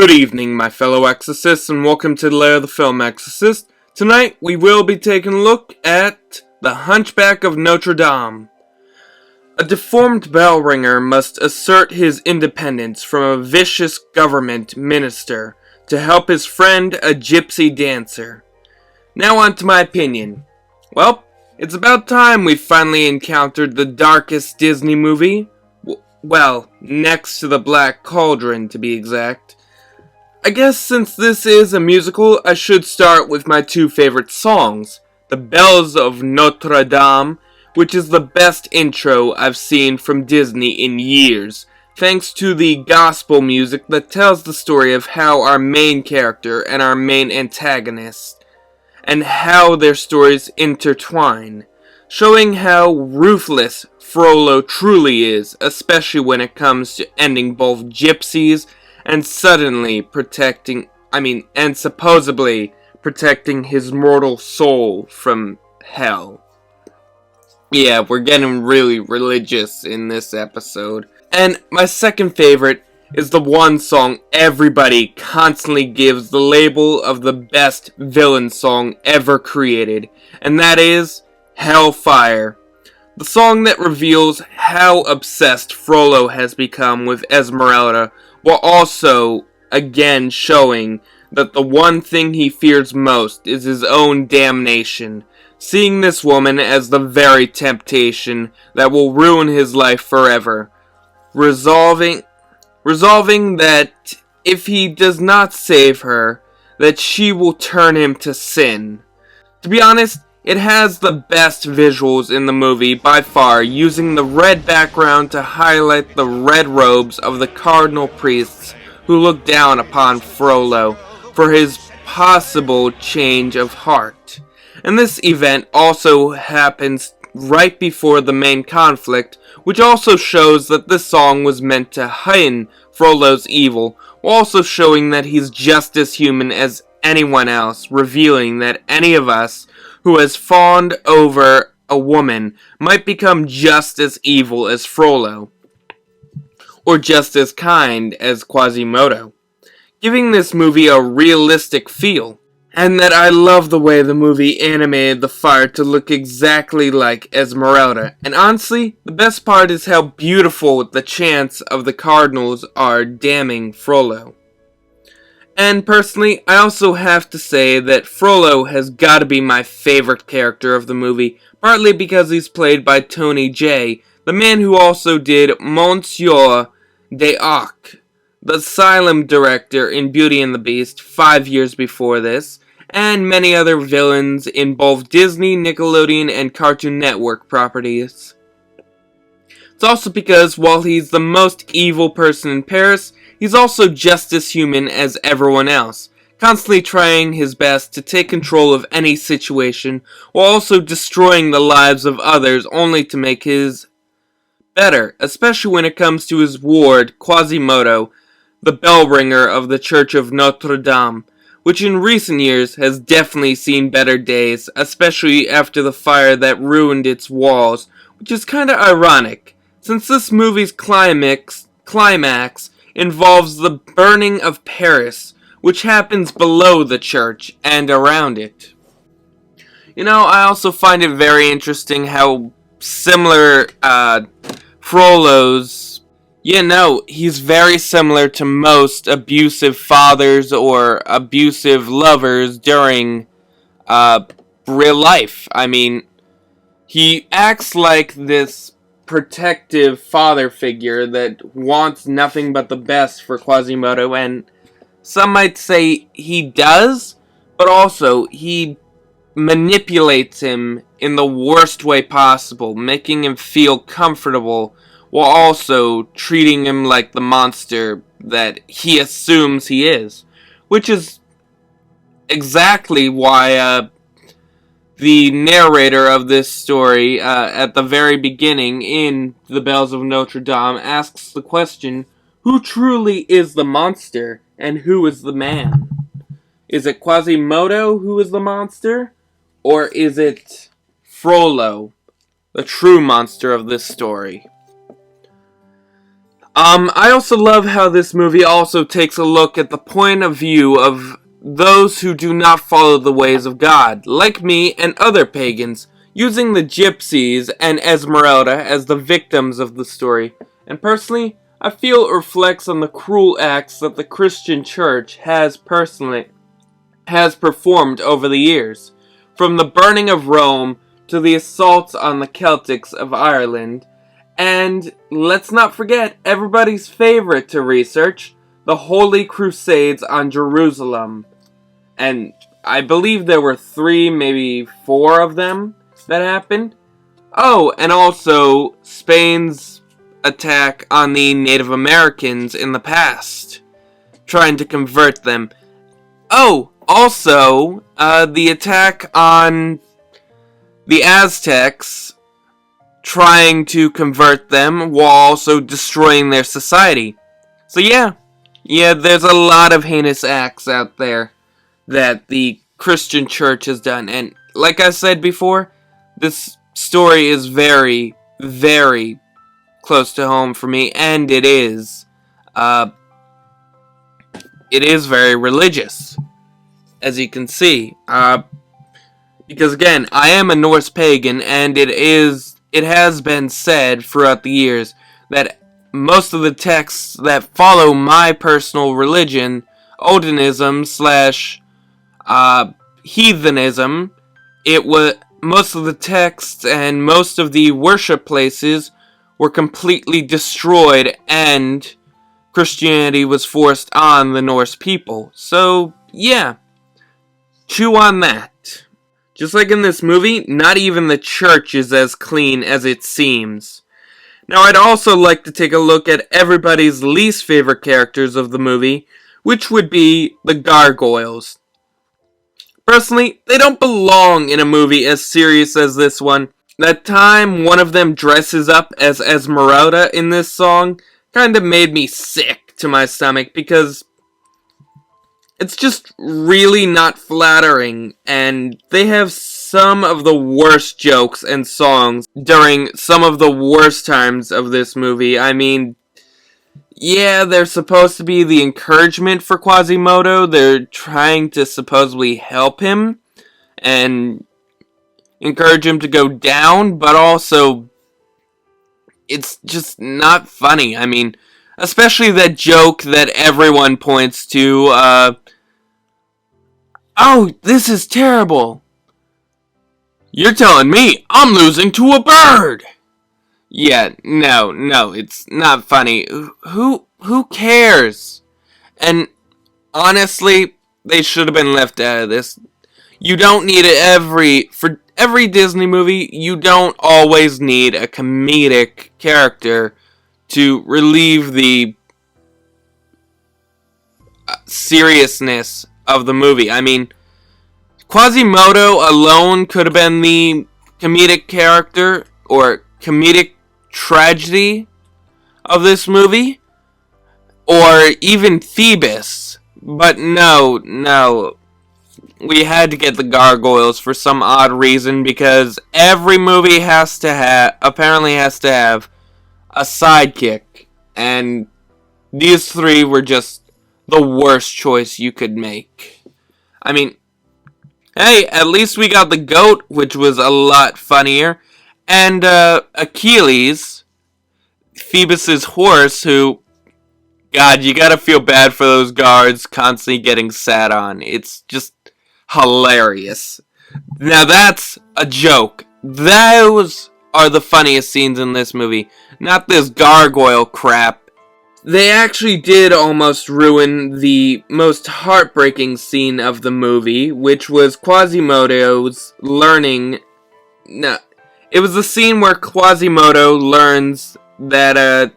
Good evening, my fellow Exorcists, and welcome to the Lair of the Film Exorcist. Tonight, we will be taking a look at the Hunchback of Notre Dame. A deformed bell ringer must assert his independence from a vicious government minister to help his friend, a gypsy dancer. Now on to my opinion. Well, it's about time we finally encountered the darkest Disney movie. Well, next to the Black Cauldron, to be exact. I guess since this is a musical, I should start with my two favorite songs. The Bells of Notre Dame, which is the best intro I've seen from Disney in years, thanks to the gospel music that tells the story of how our main character and our main antagonist, and how their stories intertwine, showing how ruthless Frollo truly is, especially when it comes to ending both gypsies and supposedly protecting his mortal soul from hell. Yeah, we're getting really religious in this episode. And my second favorite is the one song everybody constantly gives the label of the best villain song ever created, and that is Hellfire. The song that reveals how obsessed Frollo has become with Esmeralda, while also, again, showing that the one thing he fears most is his own damnation, seeing this woman as the very temptation that will ruin his life forever, resolving that if he does not save her, that she will turn him to sin. To be honest, it has the best visuals in the movie by far, using the red background to highlight the red robes of the cardinal priests who look down upon Frollo for his possible change of heart. And this event also happens right before the main conflict, which also shows that this song was meant to heighten Frollo's evil, while also showing that he's just as human as anyone else, revealing that any of us who has fawned over a woman might become just as evil as Frollo, or just as kind as Quasimodo, giving this movie a realistic feel. And that I love the way the movie animated the fire to look exactly like Esmeralda. And honestly, the best part is how beautiful the chants of the cardinals are damning Frollo. And personally, I also have to say that Frollo has got to be my favorite character of the movie, partly because he's played by Tony Jay, the man who also did Monsieur d'Arc, the asylum director in Beauty and the Beast 5 years before this, and many other villains in both Disney, Nickelodeon, and Cartoon Network properties. It's also because while he's the most evil person in Paris, he's also just as human as everyone else, constantly trying his best to take control of any situation, while also destroying the lives of others only to make his better, especially when it comes to his ward, Quasimodo, the bell ringer of the Church of Notre Dame, which in recent years has definitely seen better days, especially after the fire that ruined its walls, which is kinda ironic, since this movie's climax involves the burning of Paris, which happens below the church and around it. I also find it very interesting how similar Frollo's... he's very similar to most abusive fathers or abusive lovers during real life. He acts like this protective father figure that wants nothing but the best for Quasimodo, and some might say he does, but also he manipulates him in the worst way possible, making him feel comfortable while also treating him like the monster that he assumes he is, which is exactly why the narrator of this story, at the very beginning in The Bells of Notre Dame, asks the question, who truly is the monster, and who is the man? Is it Quasimodo who is the monster, or is it Frollo, the true monster of this story? I also love how this movie also takes a look at the point of view of those who do not follow the ways of God, like me and other pagans, using the gypsies and Esmeralda as the victims of the story. And personally, I feel it reflects on the cruel acts that the Christian church has performed over the years, from the burning of Rome to the assaults on the Celtics of Ireland. And let's not forget everybody's favorite to research, the Holy Crusades on Jerusalem. And I believe there were 3, maybe 4 of them that happened. Oh, and also Spain's attack on the Native Americans in the past, trying to convert them. Oh, also, the attack on the Aztecs, trying to convert them while also destroying their society. So yeah, there's a lot of heinous acts out there that the Christian church has done. And like I said before, this story is very, very close to home for me, and it is very religious, as you can see. Because again, I am a Norse pagan, and it has been said throughout the years that most of the texts that follow my personal religion, Odinism / heathenism, most of the texts and most of the worship places were completely destroyed, and Christianity was forced on the Norse people. So, yeah, chew on that. Just like in this movie, not even the church is as clean as it seems. Now, I'd also like to take a look at everybody's least favorite characters of the movie, which would be the Gargoyles. Personally, they don't belong in a movie as serious as this one. That time one of them dresses up as Esmeralda in this song kind of made me sick to my stomach, because it's just really not flattering, and they have some of the worst jokes and songs during some of the worst times of this movie. I mean, yeah, they're supposed to be the encouragement for Quasimodo. They're trying to supposedly help him and encourage him to go down, but also it's just not funny. I mean, especially that joke that everyone points to, oh, this is terrible. You're telling me I'm losing to a bird. Yeah, no, it's not funny. Who cares? And honestly, they should have been left out of this. You don't need it for every Disney movie, you don't always need a comedic character to relieve the seriousness of the movie. I mean, Quasimodo alone could have been the comedic character or comedic tragedy of this movie, or even Phoebus. But no. We had to get the Gargoyles for some odd reason, because every movie apparently has to have a sidekick, and these 3 were just the worst choice you could make. I mean, hey, at least we got the goat, which was a lot funnier, and Achilles, Phoebus's horse, who, God, you gotta feel bad for those guards constantly getting sat on. It's just hilarious. Now that's a joke. Those are the funniest scenes in this movie, not this gargoyle crap. They actually did almost ruin the most heartbreaking scene of the movie, which was Quasimodo's learning. No, it was the scene where Quasimodo learns that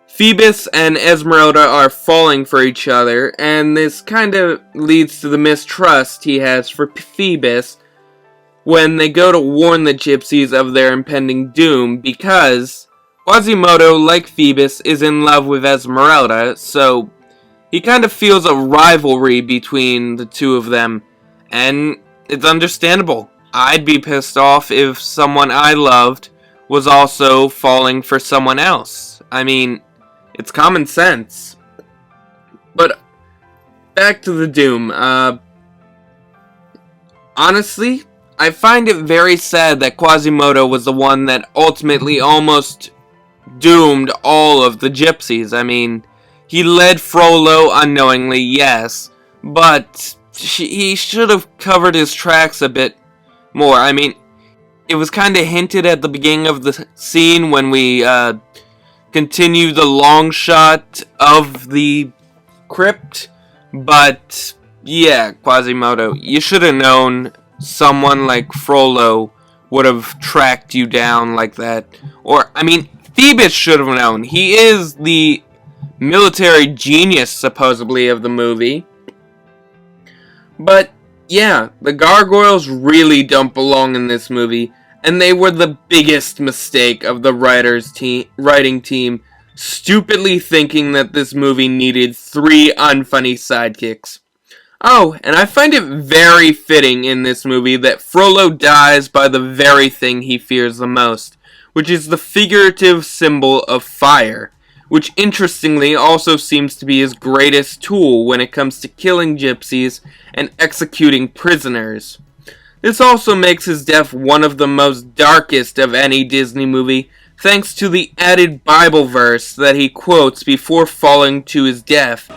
Phoebus and Esmeralda are falling for each other, and this kind of leads to the mistrust he has for Phoebus when they go to warn the gypsies of their impending doom, because Quasimodo, like Phoebus, is in love with Esmeralda, so he kind of feels a rivalry between the two of them, and it's understandable. I'd be pissed off if someone I loved was also falling for someone else. I mean, It's common sense. But back to the Doom. Honestly, I find it very sad that Quasimodo was the one that ultimately almost doomed all of the gypsies. I mean, he led Frollo unknowingly, yes, but he should have covered his tracks a bit more. I mean, it was kind of hinted at the beginning of the scene when we continue the long shot of the crypt, but yeah, Quasimodo, you should have known someone like Frollo would have tracked you down like that. Or, I mean, Phoebus should have known. He is the military genius, supposedly, of the movie. But, yeah, the Gargoyles really don't belong in this movie, and they were the biggest mistake of the writing team, stupidly thinking that this movie needed 3 unfunny sidekicks. Oh, and I find it very fitting in this movie that Frollo dies by the very thing he fears the most, which is the figurative symbol of fire, which interestingly also seems to be his greatest tool when it comes to killing gypsies and executing prisoners. This also makes his death one of the most darkest of any Disney movie, thanks to the added Bible verse that he quotes before falling to his death.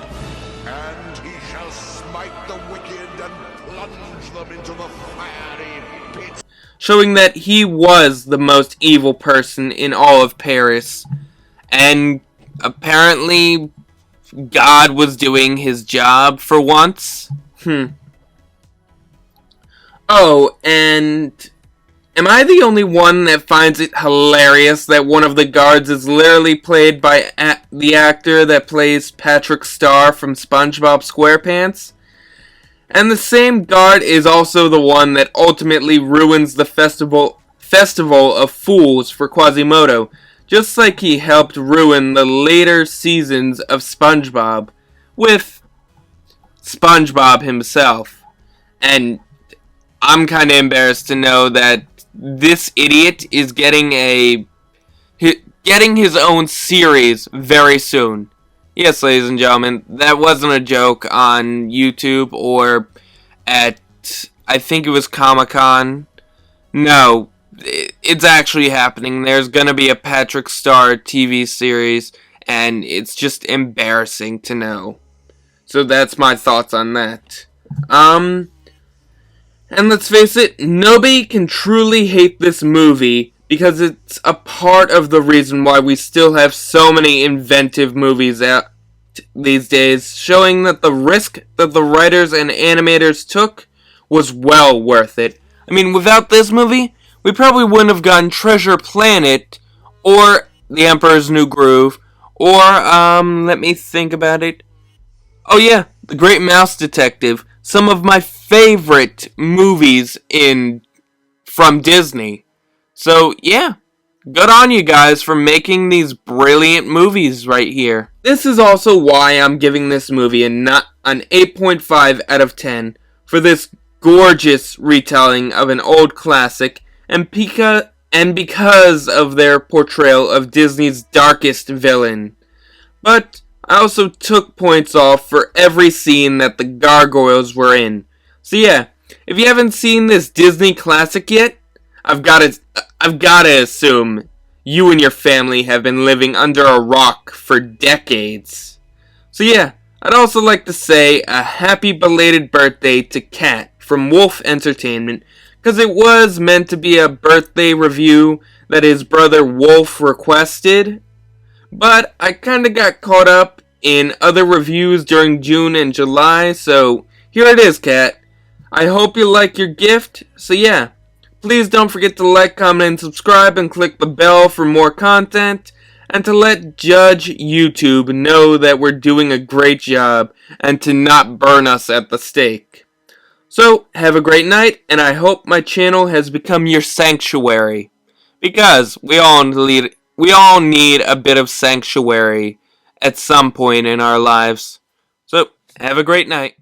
And he shall smite the wicked and plunge them into the fiery pit. Showing that he was the most evil person in all of Paris. And apparently, God was doing his job for once. Oh, and am I the only one that finds it hilarious that one of the guards is literally played by the actor that plays Patrick Star from SpongeBob SquarePants? And the same guard is also the one that ultimately ruins the Festival of Fools for Quasimodo, just like he helped ruin the later seasons of SpongeBob with SpongeBob himself. And I'm kind of embarrassed to know that this idiot is getting his own series very soon. Yes, ladies and gentlemen, that wasn't a joke on YouTube or at, I think it was Comic-Con. No, it's actually happening. There's gonna be a Patrick Star TV series, and it's just embarrassing to know. So that's my thoughts on that. And let's face it, nobody can truly hate this movie because it's a part of the reason why we still have so many inventive movies out these days, showing that the risk that the writers and animators took was well worth it. I mean, without this movie, we probably wouldn't have gotten Treasure Planet, or The Emperor's New Groove, or, let me think about it. Oh yeah, The Great Mouse Detective. Some of my favorite movies from Disney. So, yeah. Good on you guys for making these brilliant movies right here. This is also why I'm giving this movie an 8.5 out of 10 for this gorgeous retelling of an old classic, and because of their portrayal of Disney's darkest villain. But I also took points off for every scene that the Gargoyles were in. So yeah, if you haven't seen this Disney classic yet, I've gotta assume you and your family have been living under a rock for decades. So yeah, I'd also like to say a happy belated birthday to Kat from Wolf Entertainment, because it was meant to be a birthday review that his brother Wolf requested. But I kinda got caught up in other reviews during June and July, so here it is, Kat. I hope you like your gift, so yeah. Please don't forget to like, comment, and subscribe, and click the bell for more content, and to let Judge YouTube know that we're doing a great job, and to not burn us at the stake. So, have a great night, and I hope my channel has become your sanctuary. Because we all need a bit of sanctuary at some point in our lives. So, have a great night.